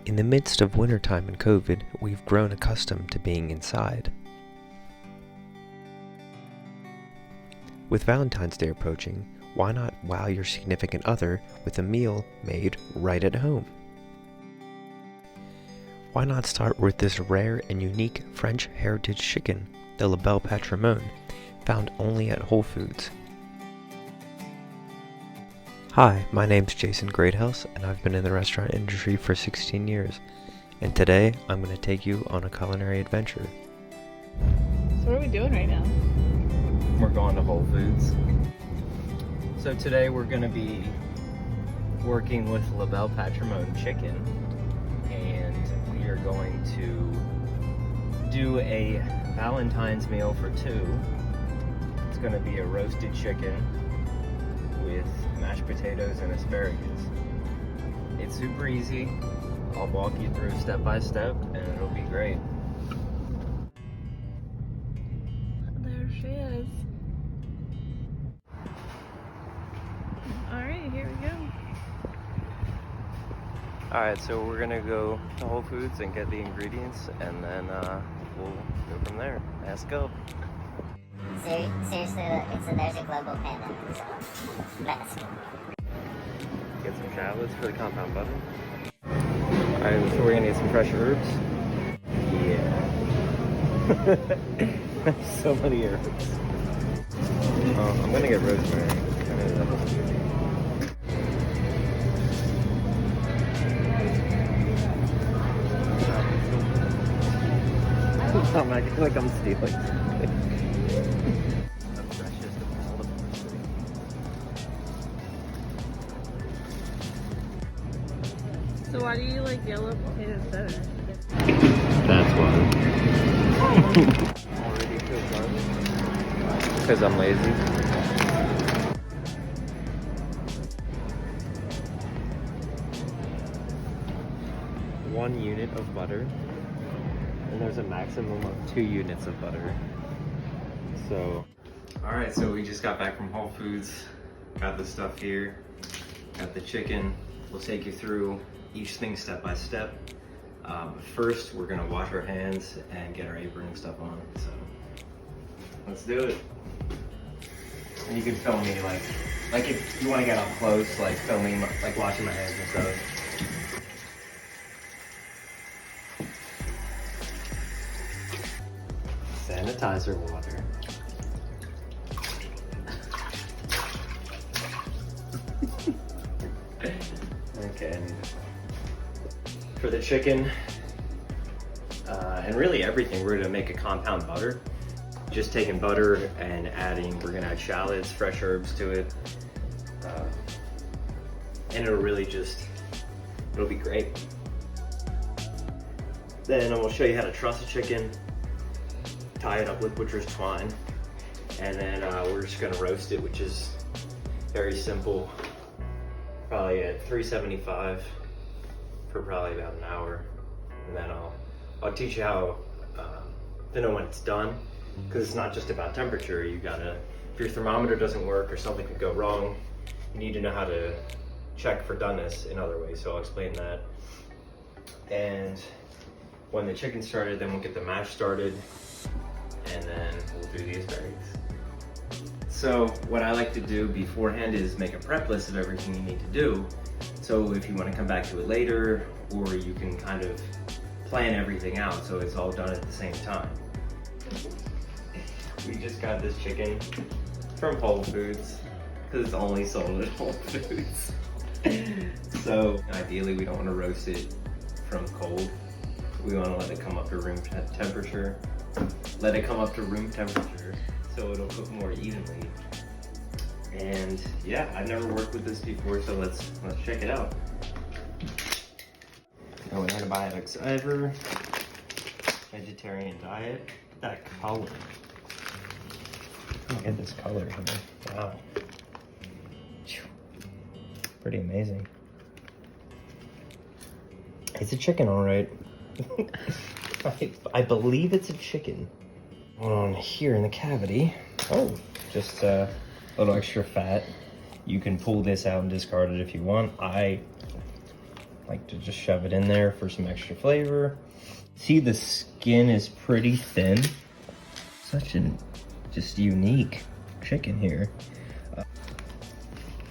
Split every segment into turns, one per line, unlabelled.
In the midst of wintertime and COVID, we've grown accustomed to being inside. With Valentine's Day approaching, why not wow your significant other with a meal made right at home? Why not start with this rare and unique French heritage chicken, the Labelle Patrimoine, found only at Whole Foods? Hi, my name's Jason Greathouse, and I've been in the restaurant industry for 16 years, and today I'm going to take you on a culinary adventure.
So what are we doing right now?
We're going to Whole Foods. So today we're going to be working with Labelle Patrimoine chicken, and we are going to do a Valentine's meal for two. It's going to be a roasted chicken with mashed potatoes and asparagus. It's super easy. I'll walk you through step by step and it'll be great.
There she is. Alright, here we go.
Alright, so we're gonna go to Whole Foods and get the ingredients, and then we'll go from there. Let's go.
Seriously, there's a global pandemic, so let's go.
Get some shallots for the compound butter. Alright, so we're gonna get some fresh herbs. Yeah. So many herbs. I'm gonna get rosemary. I'm acting like I'm stealing something.
So why do you like yellow potatoes better?
That's why. Already feel garbage? Because I'm lazy. One unit of butter, and there's a maximum of 2 units of butter. So, alright, so we just got back from Whole Foods. Got the stuff here. Got the chicken. We'll take you through each thing step by step. First, we're gonna wash our hands and get our apron and stuff on. So, let's do it. And you can film me like if you want to get up close, like filming, like washing my hands and stuff. Sanitizer water. Okay. For the chicken, and really everything, we're gonna make a compound butter. Just taking butter and we're gonna add shallots, fresh herbs to it. And it'll be great. Then I'm gonna show you how to truss a chicken, tie it up with butcher's twine, and then we're just gonna roast it, which is very simple. Probably at 375 for probably about an hour, and then I'll teach you how to know when it's done, because it's not just about temperature. You gotta, if your thermometer doesn't work or something could go wrong, you need to know how to check for doneness in other ways. So I'll explain that. And when the chicken started, then we'll get the mash started, and then we'll do the asparagus. So what I like to do beforehand is make a prep list of everything you need to do. So if you want to come back to it later, or you can kind of plan everything out so it's all done at the same time. We just got this chicken from Whole Foods because it's only sold at Whole Foods. So ideally we don't want to roast it from cold. We want to let it come up to room temperature. Let it come up to room temperature so it'll cook more evenly. And yeah, I've never worked with this before, so let's check it out. No antibiotics ever. Vegetarian diet. That color. Look at this color here. Wow. Pretty amazing. It's a chicken, all right. I believe it's a chicken. On here in the cavity. Oh, just a little extra fat. You can pull this out and discard it if you want. I like to just shove it in there for some extra flavor. See, the skin is pretty thin. Such an just unique chicken here.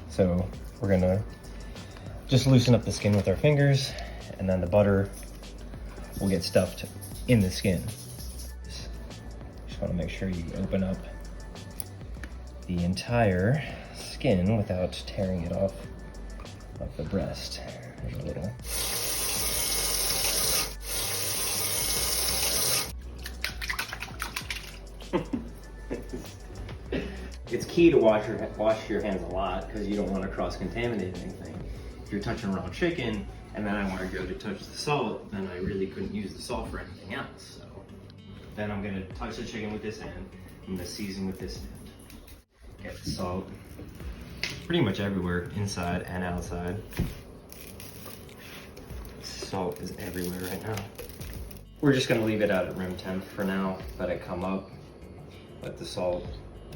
So we're gonna just loosen up the skin with our fingers, and then the butter will get stuffed in the skin. Just wanna make sure you open up the entire skin without tearing it off of the breast. There's a little. It's key to wash your hands a lot because you don't want to cross-contaminate anything. If you're touching raw chicken and then I want to go to touch the salt, then I really couldn't use the salt for anything else. So then I'm gonna touch the chicken with this hand. I'm gonna season with this hand. Get the salt pretty much everywhere, inside and outside. Salt is everywhere right now. We're just gonna leave it out at room temp for now. Let it come up, let the salt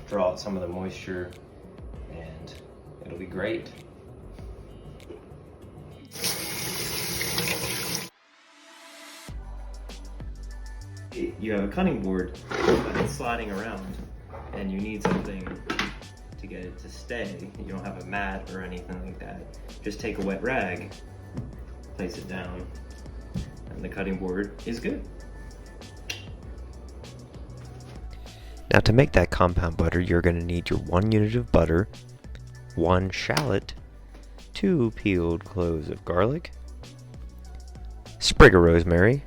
draw out some of the moisture, and it'll be great. You have a cutting board, but it's sliding around, and you need something to get it to stay. You don't have a mat or anything like that. Just take a wet rag, place it down, and the cutting board is good.
Now to make that compound butter, you're going to need your 1 unit of butter, 1 shallot, 2 peeled cloves of garlic, sprig of rosemary,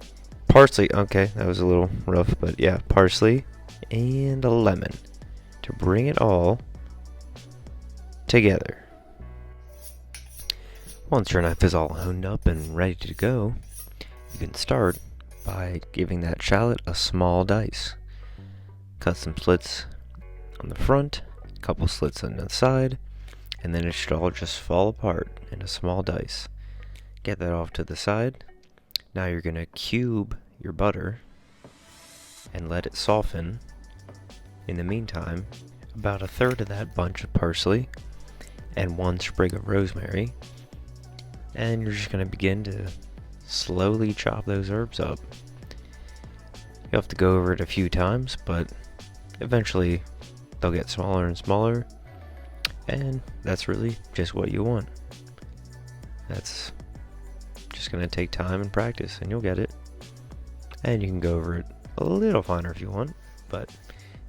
parsley, okay, that was a little rough, but yeah, parsley, and a lemon to bring it all together. Once your knife is all honed up and ready to go, you can start by giving that shallot a small dice. Cut some slits on the front, a couple slits on the side, and then it should all just fall apart in a small dice. Get that off to the side. Now you're going to cube your butter and let it soften. In the meantime, about a third of that bunch of parsley and 1 sprig of rosemary, and you're just going to begin to slowly chop those herbs up. You have to go over it a few times, but eventually they'll get smaller and smaller, and that's really just what you want. That's just going to take time and practice, and you'll get it. And you can go over it a little finer if you want, but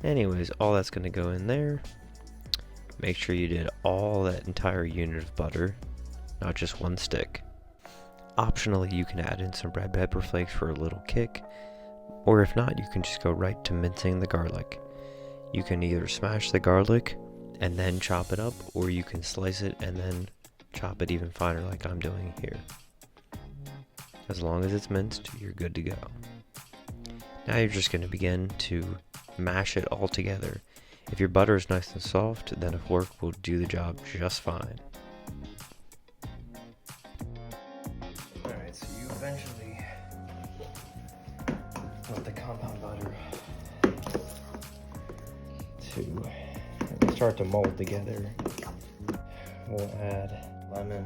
anyways, all that's going to go in there. Make sure you did all that entire unit of butter, not just 1 stick. Optionally, you can add in some red pepper flakes for a little kick, or if not, you can just go right to mincing the garlic. You can either smash the garlic and then chop it up, or you can slice it and then chop it even finer like I'm doing here. As long as it's minced, you're good to go. Now you're just going to begin to mash it all together. If your butter is nice and soft, then a fork will do the job just fine.
Alright, so you eventually want the compound butter to start to mold together. We'll add lemon.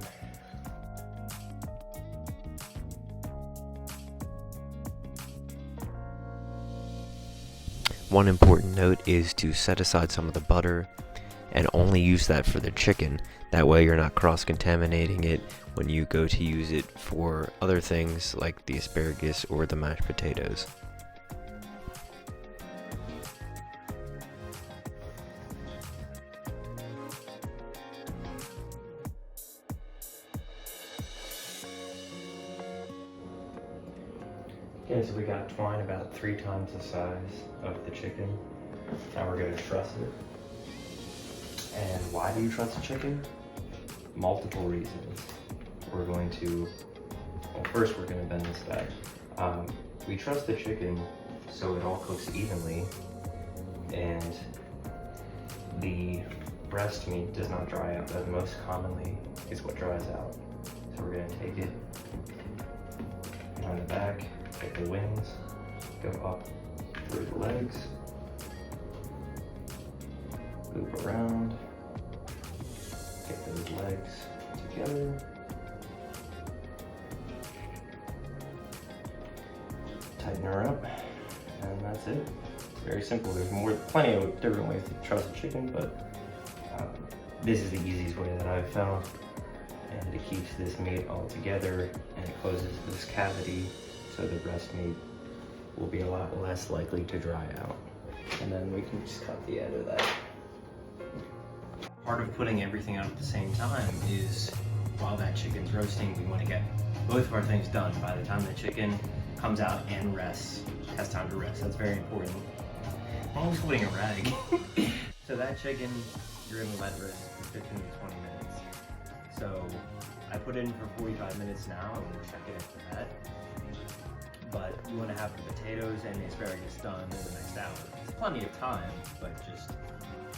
One important note is to set aside some of the butter and only use that for the chicken. That way you're not cross-contaminating it when you go to use it for other things like the asparagus or the mashed potatoes.
Okay, so we got twine about 3 times the size of the chicken. Now we're going to truss it. And why do you truss a chicken? Multiple reasons. We're going to, well, first we're going to bend this back. We truss the chicken so it all cooks evenly and the breast meat does not dry out. That most commonly is what dries out. So we're going to take it on the back. Get the wings, go up through the legs, loop around, get those legs together, tighten her up, and that's it. It's very simple. There's plenty of different ways to truss a chicken, but this is the easiest way that I've found, and it keeps this meat all together, and it closes this cavity, so the breast meat will be a lot less likely to dry out. And then we can just cut the end of that. Part of putting everything out at the same time is, while that chicken's roasting, we want to get both of our things done by the time the chicken comes out and rests, has time to rest. That's very important. I'm always holding a rag. So that chicken, you're gonna let rest for 15 to 20 minutes. So I put it in for 45 minutes now, and we'll check it after that. But you want to have the potatoes and the asparagus done in the next hour. It's plenty of time, but just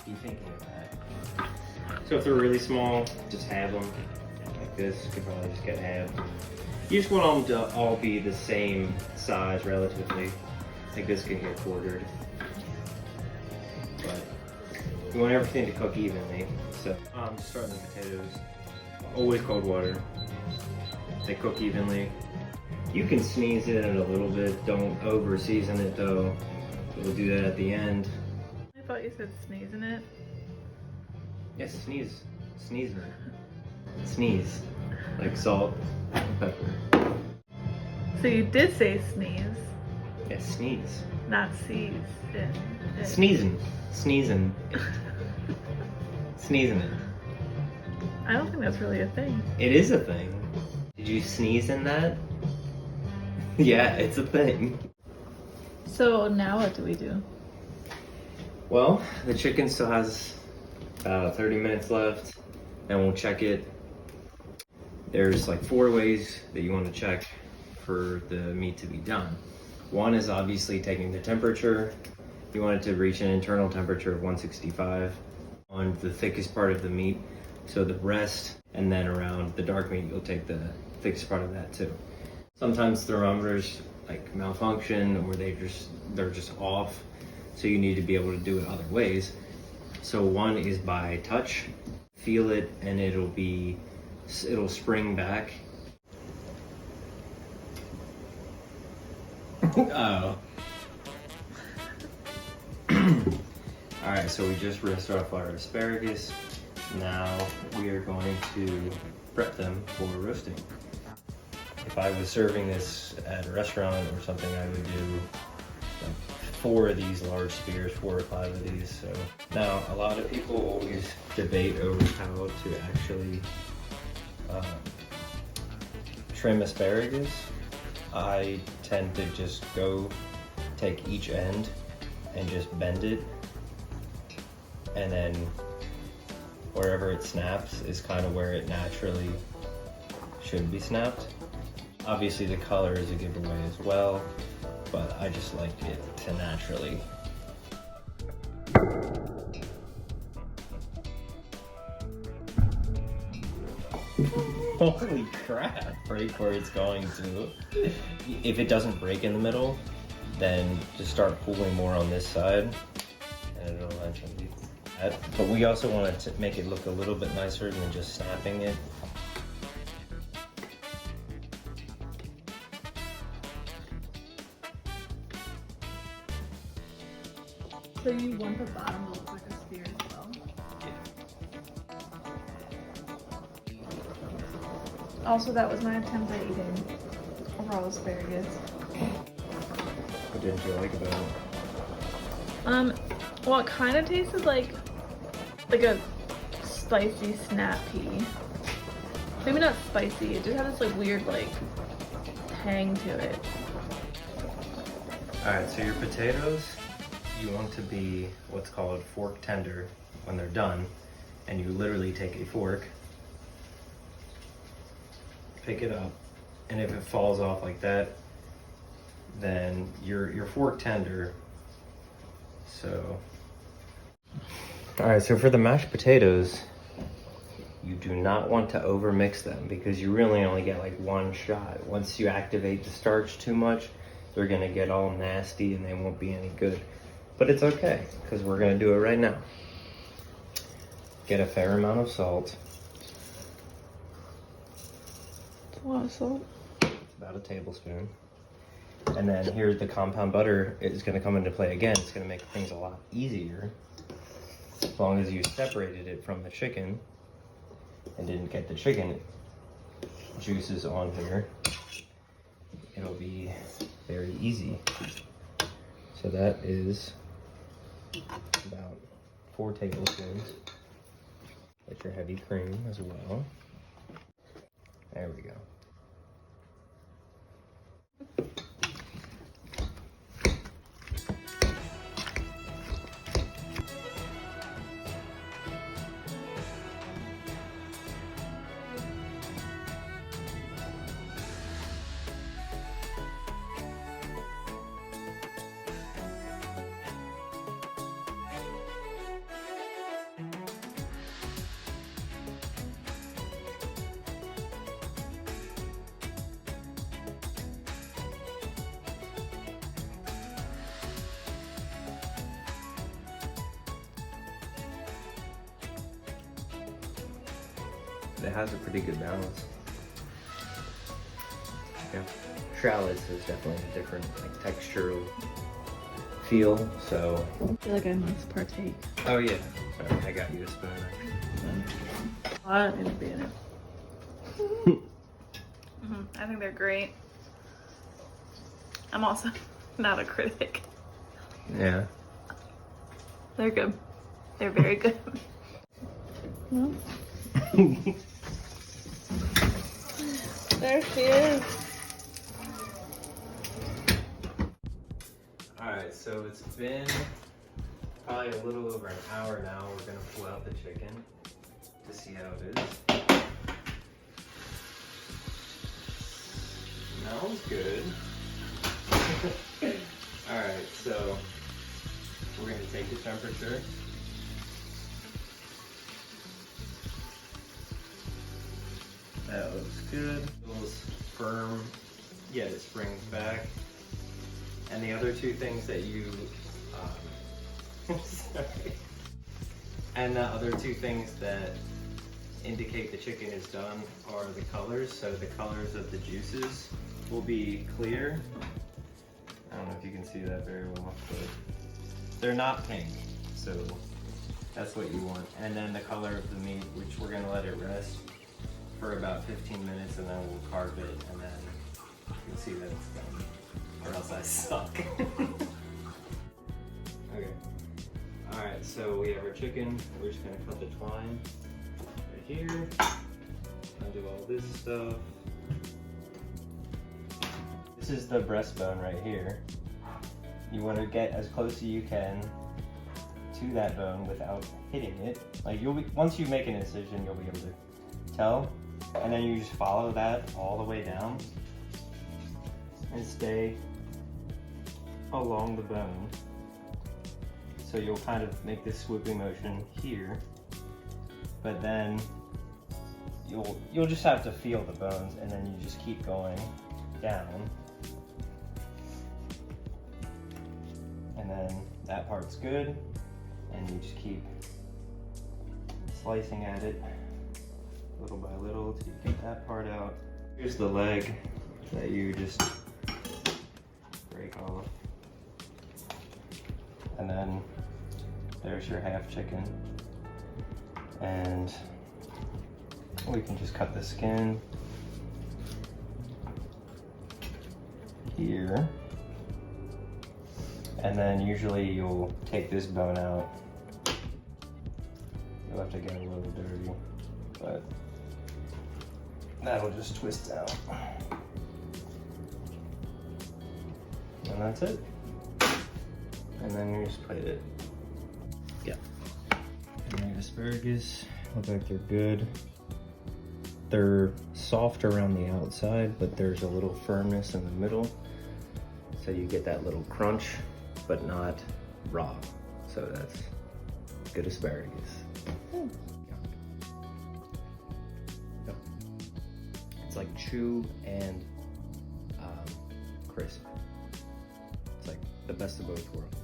be thinking of that. So if they're really small, just halve them like this. You could probably just get halved. You just want them to all be the same size relatively. Like this can get quartered. But you want everything to cook evenly. So just start with the potatoes. Always cold water. They cook evenly. You can sneeze it in a little bit. Don't over season it though. We'll do that at the end.
I thought you said sneezing it.
Yes, sneeze. Sneezer. Sneeze. Like salt and pepper.
So you did say sneeze,
Yes, sneeze.
not seize.
Sneezing. Sneezing. Sneezing it.
I don't think that's really a thing.
It is a thing. Did you sneeze in that? Yeah, it's a thing.
So now what do we do?
Well, the chicken still has 30 minutes left, and we'll check it. There's like 4 ways that you want to check for the meat to be done. One is obviously taking the temperature. You want it to reach an internal temperature of 165 on the thickest part of the meat. So the breast, and then around the dark meat, you'll take the thickest part of that too. Sometimes thermometers like malfunction, or they're just off. So you need to be able to do it other ways. So one is by touch. Feel it, and it'll spring back. Oh. All right, so we just rinsed off our asparagus. Now we are going to prep them for roasting. If I was serving this at a restaurant or something, I would do like 4 of these large spears, 4 or 5 of these. So now a lot of people always debate over how to actually trim asparagus. I tend to just take each end and just bend it, and then wherever it snaps is kind of where it naturally should be snapped. Obviously the color is a giveaway as well, but I just like it to naturally. Holy crap, break where it's going to. If it doesn't break in the middle, then just start pulling more on this side, and it'll eventually be that. But we also want to make it look a little bit nicer than just snapping it.
So you want the bottom to look like a spear as well? Also, that was my attempt at eating raw asparagus.
What didn't you like about it?
Well, it kind of tasted like a spicy snap pea. Maybe not spicy, it just had this like weird like tang to it.
Alright, so your potatoes, you want to be what's called fork tender when they're done, and you literally take a fork, pick it up, and if it falls off like that, then you're fork tender. So, alright, so for the mashed potatoes, you do not want to over mix them because you really only get like one shot. Once you activate the starch too much, they're gonna get all nasty and they won't be any good. But it's okay, because we're gonna do it right now. Get a fair amount of salt.
It's a lot of salt.
About a tablespoon. And then here the compound butter is gonna come into play again. It's gonna make things a lot easier. As long as you separated it from the chicken and didn't get the chicken juices on here, it'll be very easy. So that is about 4 tablespoons. Get your heavy cream as well. There we go. It has a pretty good balance. Yeah, shallots is definitely a different textural feel. So
I feel like I must partake.
oh yeah, sorry, I got you a spoon.
I don't need to be in it. I think they're great. I'm also not a critic.
Yeah.
They're good. They're very good. No? There she is.
Alright, so it's been probably a little over an hour now. We're gonna pull out the chicken to see how it is. Smells good. Alright, so we're gonna take the temperature. That looks good. Feels firm, yet it springs back. And the other two things that you, sorry. And the other two things that indicate the chicken is done are the colors. So the colors of the juices will be clear. I don't know if you can see that very well, but they're not pink. So that's what you want. And then the color of the meat, which we're gonna let it rest for about 15 minutes, and then we'll carve it, and then you'll see that it's done. Or else I suck. Okay. Alright, so we have our chicken. We're just gonna cut the twine right here. Undo all this stuff. This is the breastbone right here. You want to get as close as you can to that bone without hitting it. Like once you make an incision, you'll be able to tell. And then you just follow that all the way down and stay along the bone. So you'll kind of make this swooping motion here, but then you'll just have to feel the bones, and then you just keep going down. And then that part's good, and you just keep slicing at it little by little till you get that part out. Here's the leg that you just break off. And then there's your half chicken. And we can just cut the skin here. And then usually you'll take this bone out. You'll have to get a little dirty, but that'll just twist out. And that's it. And then you just plate it. Yeah. And the asparagus look like they're good. They're soft around the outside, but there's a little firmness in the middle. So you get that little crunch, but not raw. So that's good asparagus. Yep. It's like chew and crisp. It's like the best of both worlds.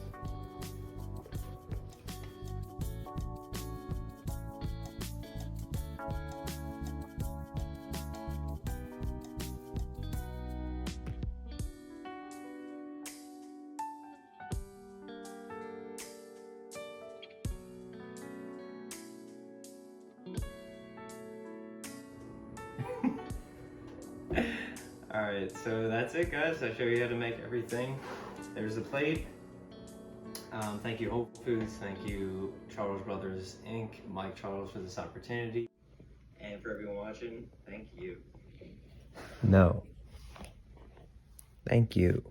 Alright, so that's it, guys. I show you how to make everything. There's the plate. Thank you Whole Foods, thank you Charles Brothers Inc., Mike Charles for this opportunity. And for everyone watching, thank you.
No. Thank you.